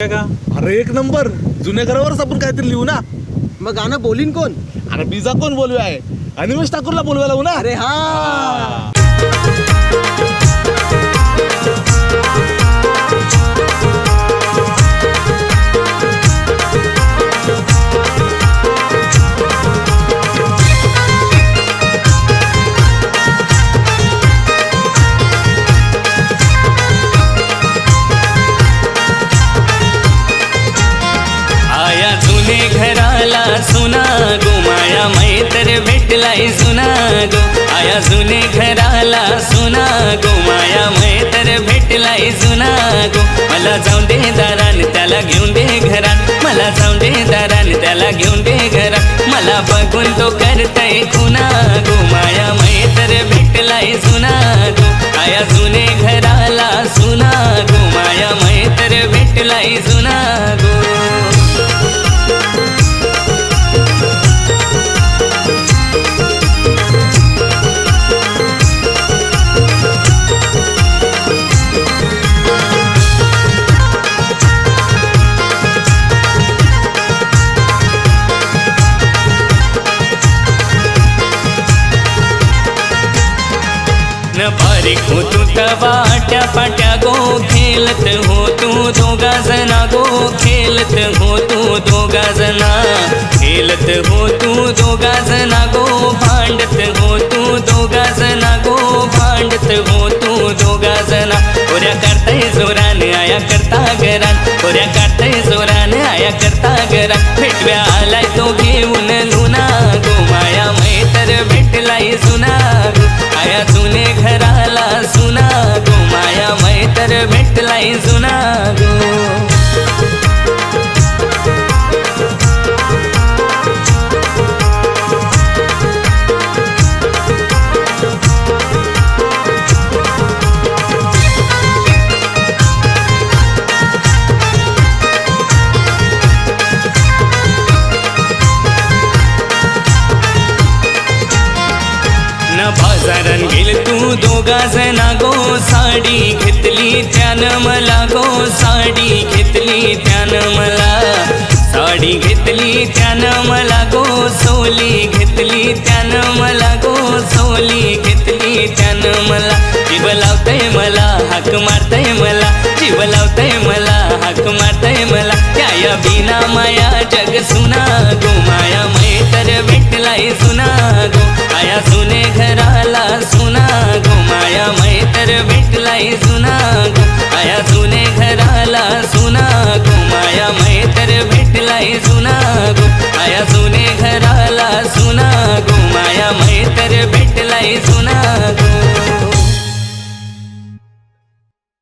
का? अरे एक नंबर. जुन्या घरावरच आपण काहीतरी लिहू ना. मग गाणं बोलीन कोण? अरे बीजा कोण बोलू आहे? अनिमेश ठाकूरला बोलवायला लावू ना. अरे हा. आया जुने घराला सुना गो, माया मैत्र भेटलाय सुना गो. आया जुने घराला सुना गो, माया मैत्र भेटलाय सुना गो. मला जाऊन दे दारान त्याला घेऊन दे घरात, मला जाऊन दे दारान त्याला घेऊन दे घरात. मला बघून तो करतय खुना गो, माया मैत्र भेटलाय सुना गो. आया जुने घराला सुना गो, माया मैत्र भेटलाय सुना गो. बारीक हो तू वाट्या पाट्या गो, खेलत हो तू दोघा जना गो, खेलत हो तू दोघा जना, खेलत हो तू दोघा जना गो, भांडत हो तू दोघा जना गो, भांडत हो तू दोघा जना. कोऱ्या करताय जोराने आया करता घरान, कोऱ्या करताय जोराने आया करता घरान. भेटव्या आलाय तो घेऊन लुना गो, माया मैत्र भेटलाय सुना गो. आया जुने घराला सुना गो, माया मैत्र भेटलाय सुना गो. बाजारान गेल तू दोघा जना गो, साडी घेतली त्यानं मला गो, साडी घेतली त्यानं मला, साडी घेतली त्यानं मला गो, सोली घेतली त्यानं मला गो, सोली घेतली त्यानं मला. जीव लावतय मला हाक मारतय मला, जीव लावतय मला हाक मारतय मला. त्या बिना माया जग सुना गो, माया मैत्र भेटलाय सुना गो. आया जुने घराला सुना गो, माया मैत्र भेटलाय सुना गो. आया जुने घराला सुना गो, माया मैत्र भेटलाय सुना गो. आया